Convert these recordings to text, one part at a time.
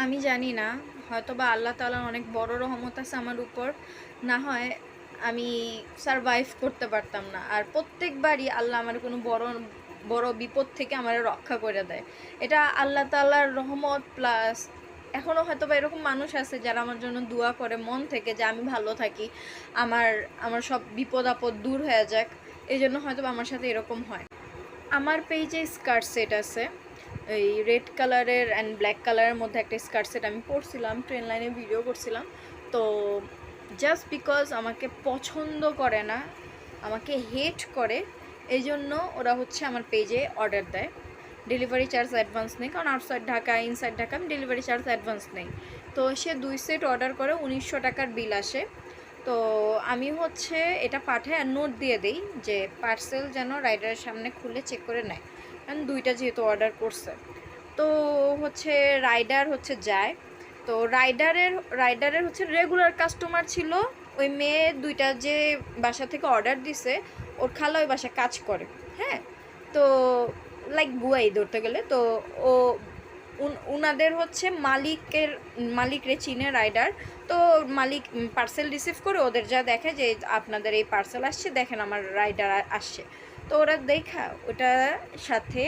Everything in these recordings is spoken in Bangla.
আমি জানি না, হয়তোবা আল্লাহ তাআলার অনেক বড় রহমত আছে আমার উপর। না হয় আমি সারভাইভ করতে পারতাম না। আর প্রত্যেকবারই আল্লাহ আমার কোনো বড় বড় বিপদ থেকে আমারে রক্ষা করে দেয়। এটা আল্লাহ তাআলার রহমত প্লাস এখনও হয়তোবা এরকম মানুষ আছে যারা আমার জন্য দোয়া করে মন থেকে যে আমি ভালো থাকি, আমার আমার সব বিপদ আপদ দূর হয়ে যাক। এই জন্য হয়তোবা আমার সাথে এরকম হয়। আমার পেজে স্কার্ট সেট আছে, এই রেড কালারের অ্যান্ড ব্ল্যাক কালারের মধ্যে একটা স্কার্ট সেট আমি পরছিলাম, ট্রেন লাইনে ভিডিও করছিলাম। তো জাস্ট বিকজ আমাকে পছন্দ করে না, আমাকে হেট করে, এই জন্য ওরা হচ্ছে আমার পেজে অর্ডার দেয়। ডেলিভারি চার্জ অ্যাডভান্স নেই, কারণ আউটসাইড ঢাকা ইনসাইড ঢাকা আমি ডেলিভারি চার্জ অ্যাডভান্স নেই। তো সে 2 সেট অর্ডার করে 1900 টাকার বিল আসে। তো আমি হচ্ছে এটা পাঠায় আর নোট দিয়ে দিই যে পার্সেল যেন রাইডারের সামনে খুলে চেক করে নেয়, কারণ দুইটা যেহেতু অর্ডার করছে। তো হচ্ছে রাইডার হচ্ছে যায়। তো রাইডারের হচ্ছে রেগুলার কাস্টমার ছিল ওই মেয়ে দুইটা যে বাসা থেকে অর্ডার দিছে, ওর খালা ওই বাসায় কাজ করে। হ্যাঁ, তো লাইক বুয়াই ধরতে গেলে। তো ও উনাদের হচ্ছে মালিকরে চিনে রাইডার। তো মালিক পার্সেল রিসিভ করে ওদের যা দেখে যে আপনাদের এই পার্সেল আসছে, দেখেন আমার রাইডার আসছে। তো ওরা দেখা ওটার সাথে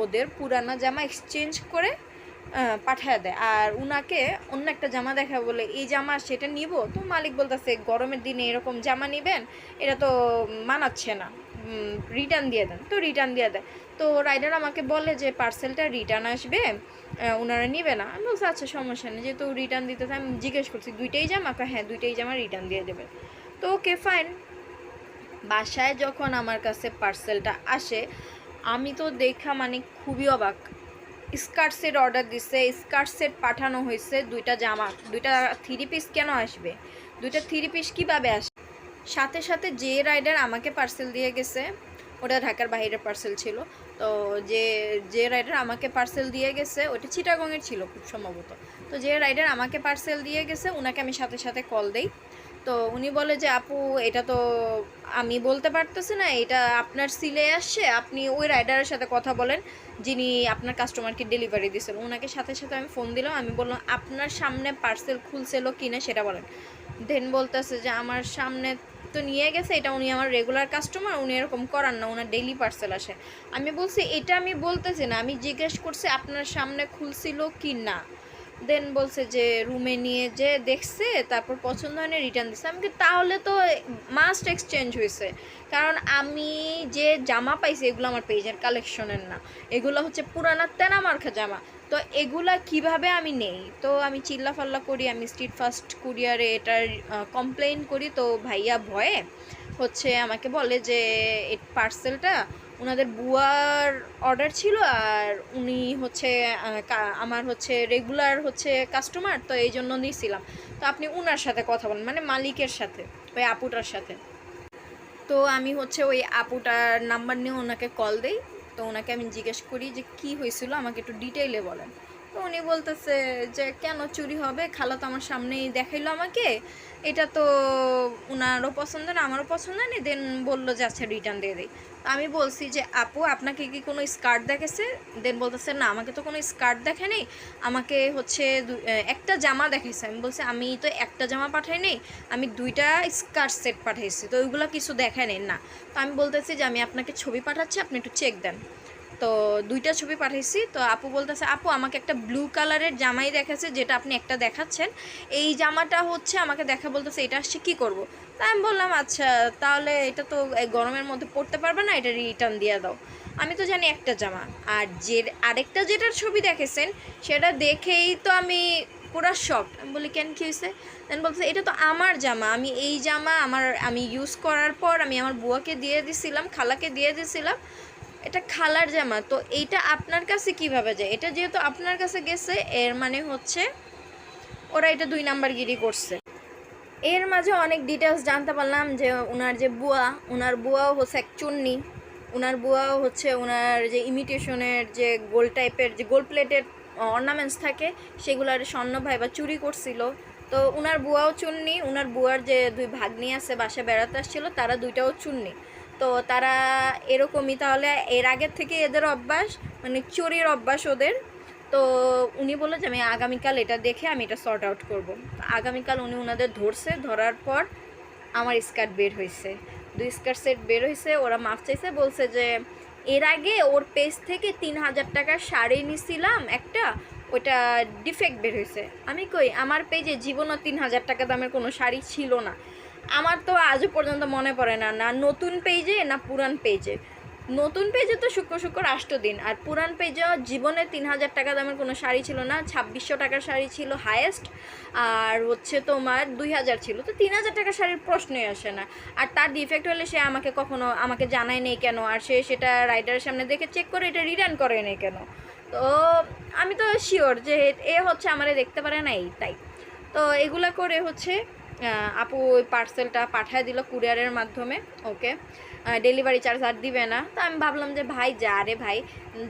ওদের পুরানা জামা এক্সচেঞ্জ করে পাঠায় দেয়। আর উনাকে অন্য একটা জামা দেখা বলে এই জামা সেটা নিব। তো মালিক বলতেছে গরমের দিনে এরকম জামা নেবেন, এটা তো মানাচ্ছে না, রিটার্ন দিয়ে দেন। তো রিটার্ন দিয়ে দেয়। তো রাইডার আমাকে বলে যে পার্সেলটা রিটার্ন আসবে, ওনারা নেবে না। আমি বলছি আচ্ছা সমস্যা নেই, যেহেতু রিটার্ন দিতে আমি জিজ্ঞেস করছি দুইটাই জামা, হ্যাঁ দুইটাই জামা রিটার্ন দিয়ে দেবে। তো ওকে ফাইন। বাসায় যখন আমার কাছে পার্সেলটা আসে, আমি তো দেখা মানে খুবই অবাক। স্কার্ট সেট অর্ডার দিছে, স্কার্ট সেট পাঠানো হয়েছে, দুইটা জামা, দুইটা থ্রি পিস কেন আসবে, দুইটা থ্রি পিস কীভাবে আসবে? সাথে সাথে যে রাইডার আমাকে পার্সেল দিয়ে গেছে, ওটা ঢাকার বাইরের পার্সেল ছিল। তো যে যে রাইডার আমাকে পার্সেল দিয়ে গেছে ওটা চিটাগংয়ের ছিল খুব সম্ভবত। তো যে রাইডার আমাকে পার্সেল দিয়ে গেছে ওনাকে আমি সাথে সাথে কল দেই। তো উনি বলে যে আপু এটা তো আমি বলতে পারতেছি না, এটা আপনার সিলে আসছে, আপনি ওই রাইডারের সাথে কথা বলেন যিনি আপনার কাস্টমারকে ডেলিভারি দিয়েছেন। ওনাকে সাথে সাথে আমি ফোন দিলাম, আমি বললাম আপনার সামনে পার্সেল খুলছিল কিনা সেটা বলেন। দেন বলতেছে যে আমার সামনে তো নিয়ে গেছে, এটা উনি আমার রেগুলার কাস্টমার, উনি এরকম করান না, ওনার ডেইলি পার্সেল আসে। আমি বলছি এটা আমি বলতেছি না, আমি জিজ্ঞেস করছি আপনার সামনে খুলছিল কি না। দেন বলছে যে রুমে নিয়ে যে দেখছে, তারপর পছন্দ হয়নি রিটার্ন দিচ্ছে। আমি তাহলে তো মাস্ট এক্সচেঞ্জ হয়েছে, কারণ আমি যে জামা পাইছি এগুলো আমার পেজের কালেকশনের না, এগুলো হচ্ছে পুরানা তেনা মার্কা জামা। তো এগুলা কিভাবে আমি নেই? তো আমি চিল্লাফাল্লা করি, আমি স্ট্রিট ফাস্ট কুরিয়ারে এটার কমপ্লেন করি। তো ভাইয়া ভয়ে হচ্ছে আমাকে বলে যে এই পার্সেলটা ওনাদের বুয়ার অর্ডার ছিল, আর উনি হচ্ছে আমার হচ্ছে রেগুলার হচ্ছে কাস্টমার, তো এই জন্য নিয়েছিলাম। তো আপনি উনার সাথে কথা বলেন, মানে মালিকের সাথে, ওই আপুটার সাথে। তো আমি হচ্ছে ওই আপুটার নাম্বার নিয়ে ওনাকে কল দেই। তো ওনাকে আমি জিজ্ঞেস করি যে কি হয়েছিল, আমাকে একটু ডিটেইলে বলেন। তো উনি বলতেছে যে কেন চুরি হবে, খালা তো আমার সামনেই দেখাইলো আমাকে, এটা তো ওনারও পছন্দ না আমারও পছন্দ নেই। দেন বললো যে আচ্ছা রিটার্ন দিয়ে দিই। তো আমি বলছি যে আপু আপনাকে কি কোনো স্কার্ট দেখেছে? দেন বলতেছে না আমাকে তো কোনো স্কার্ট দেখে নেই, আমাকে হচ্ছে একটা জামা দেখাইছে। আমি বলছি আমি তো একটা জামা পাঠাই নেই, আমি দুইটা স্কার্ট সেট পাঠাইছি, তো ওইগুলো কিছু দেখায় নেই না। তো আমি বলতেছি যে আমি আপনাকে ছবি পাঠাচ্ছি, আপনি একটু চেক দেন। তো দুইটা ছবি পাঠাইছি। তো আপু বলতেছে আপু আমাকে একটা ব্লু কালারের জামাই দেখাচ্ছে, যেটা আপনি একটা দেখাচ্ছেন, এই জামাটা হচ্ছে আমাকে দেখা বলতেছে এটা আসছে কী করবো? তা আমি বললাম আচ্ছা তাহলে এটা তো এই গরমের মধ্যে পরতে পারবে না, এটা রিটার্ন দিয়ে দাও। আমি তো জানি একটা জামা, আর যে আরেকটা যেটার ছবি দেখেছেন সেটা দেখেই তো আমি পুরো শক। আমি বলি কেন কী হয়েছে? দেন বলছে এটা তো আমার জামা, আমি এই জামা আমি ইউজ করার পর আমি আমার বুয়াকে দিয়ে দিছিলাম, খালাকে দিয়ে দিছিলাম, এটা খালার জামা, তো এইটা আপনার কাছে কিভাবে যায়? এটা যেহেতু আপনার কাছে গেছে এর মানে হচ্ছে ওরা এটা 2 নাম্বার গিরি করছে। এর মাঝে অনেক ডিটেলস জানতে পারলাম যে ওনার যে বুয়া, ওনার বুয়াও হচ্ছে এক চুন্নি, ওনার বুয়াও হচ্ছে ওনার যে ইমিটেশনের যে গোল টাইপের যে গোল্ড প্লেটেড অর্নামেন্টস থাকে সেগুলার স্বর্ণ ভাই বা চুরি করছিল। তো ওনার বুয়াও চুন্নি, ওনার বুয়ার যে 2 ভাগ্নি আছে বাসায় বেড়াতে আসছিলো, তারা দুইটাও চুন্নি। তো তারা এরকমই, তাহলে এর আগের থেকে এদের অভ্যাস, মানে চুরির অভ্যাস ওদের। তো তো উনি বললো যে আমি আগামীকাল এটা দেখে আমি এটা সর্ট আউট করবো। আগামীকাল উনি ওনাদের ধরছে, ধরার পর আমার স্কার্ট বের হয়েছে, 2 স্কার্ট সেট বের হয়েছে। ওরা মাপ চাইছে, বলছে যে এর আগে ওর পেজ থেকে 3000 টাকার শাড়ি নিছিলাম একটা, ওটা ডিফেক্ট বের হয়েছে। আমি কই আমার পেজে জীবনও 3000 টাকা দামের কোনো শাড়ি ছিল না। আমার তো আজও পর্যন্ত মনে পড়ে না, না নতুন পেজে না পুরান পেজে। নতুন পেজে তো শুক্র শুক্র 8 দিন, আর পুরান পেজেও জীবনে 3000 টাকা দামের কোনো শাড়ি ছিল না। 2600 টাকার শাড়ি ছিল হায়েস্ট, আর হচ্ছে তোমার 2000 ছিল। তো 3000 টাকার শাড়ির প্রশ্নই আসে না। আর তার ডিফেক্ট হলে সে আমাকে কখনো আমাকে জানায় নেই কেন, আর সে সেটা রাইডারের সামনে দেখে চেক করে এটা রিটার্ন করে নেই কেন। তো আমি তো শিওর যে এ হচ্ছে আমারে দেখতে পারে না, এই তাই। তো এগুলা করে হচ্ছে আপু ওই পার্সেলটা পাঠায় দিল কুরিয়ারের মাধ্যমে। ওকে, ডেলিভারি চার্জ আর দিবে না। তো আমি ভাবলাম যে ভাই যা রে ভাই,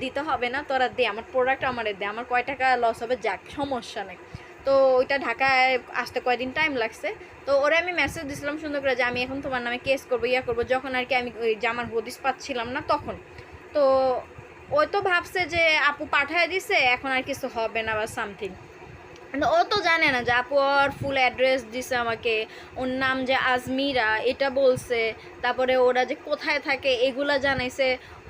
দিতে হবে না, তোরা দে, আমার প্রোডাক্ট আমারে দে, আমার কয় টাকা লস হবে যাক, সমস্যা নেই। তো ওইটা ঢাকায় আসতে কয়দিন টাইম লাগছে। তো ওরে আমি মেসেজ দিছিলাম সুন্দর করে যে আমি এখন তোমার নামে কেস করবো, ইয়া করবো, যখন আর কি আমি ওই জামার হদিস পাচ্ছিলাম না তখন। তো ওই তো ভাবছে যে আপু পাঠায় দিছে, এখন আর কিছু হবে না বা সামথিং। ও তো জানে না যে আপু ওর ফুল অ্যাড্রেস দিছে আমাকে, ওর নাম যে আজমিরা এটা বলছে, তারপরে ওরা যে কোথায় থাকে এগুলা জানাইছে,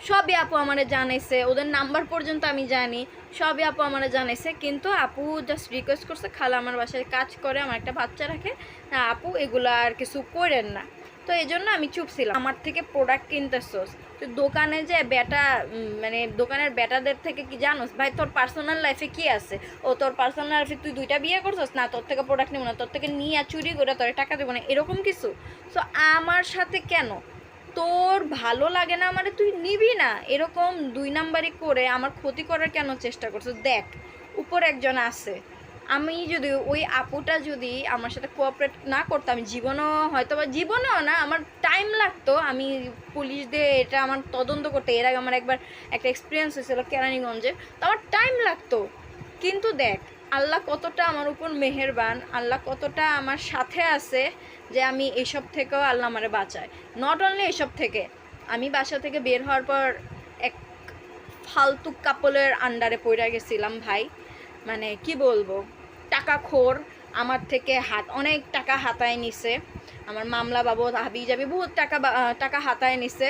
সবই আপু আমারে জানাইছে, ওদের নাম্বার পর্যন্ত আমি জানি, সবই আপু আমারে জানাইছে। কিন্তু আপু জাস্ট রিকোয়েস্ট করছে, খালা আমার বাসায় কাজ করে, আমার একটা বাচ্চা রাখে, আপু এগুলা আর কিছু করেন না। তো এই জন্য আমি চুপ ছিলাম। আমার থেকে প্রোডাক্ট কিনতেছোস, তো দোকানে যে বেটা মানে দোকানের বেটাদের থেকে কি জানোস ভাই, তোর পার্সোনাল লাইফে কি আছে? ও তোর পার্সোনাল লাইফে তুই 2টা বিয়ে করছিস না, তোর থেকে প্রোডাক্ট নেবো না, তোর থেকে নিয়ে চুরি করে তোর টাকা দেবো না, এরকম কিছু। সো আমার সাথে কেন তোর ভালো লাগে না আমারে তুই নিবি না, এরকম 2 নাম্বারই করে আমার ক্ষতি করার কেন চেষ্টা করছিস? দেখ উপর একজন আছে, আমি যদি ওই আপুটা যদি আমার সাথে কোঅপারেট না করতো, আমি জীবনও হয়তো বা জীবনেও না, আমার টাইম লাগতো, আমি পুলিশ দিয়ে এটা আমার তদন্ত করতে। এর আগে আমার একবার একটা এক্সপিরিয়েন্স হয়েছিল কেরানীগঞ্জে, তো আমার টাইম লাগতো। কিন্তু দেখ আল্লাহ কতটা আমার উপর মেহেরবান, আল্লাহ কতটা আমার সাথে আছে, যে আমি এসব থেকেও আল্লাহ আমারে বাঁচায়। নট অনলি এসব থেকে, আমি বাসা থেকে বের হওয়ার পর এক ফালতু কাপলের আন্ডারে পড়ে গেছিলাম ভাই। মানে কি বলবো, টাকাখোর, আমার থেকে অনেক টাকা হাতায় নিছে, আমার মামলা বাবদ হাবি যাবি বহুত টাকা হাতায় নিছে।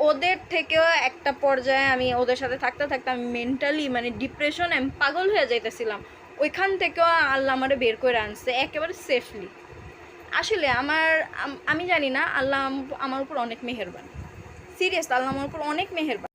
ওদের থেকেও একটা পর্যায়ে আমি ওদের সাথে থাকতে থাকতে আমি মেন্টালি মানে ডিপ্রেশন, আমি পাগল হয়ে যাইতেছিলাম। ওইখান থেকেও আল্লাহ আমারে বের করে আনছে একেবারে সেফলি। আসলে আমি জানি না, আল্লাহ আমার উপর অনেক মেহেরবান, সিরিয়াস, আল্লাহ আমার উপর অনেক মেহেরবান।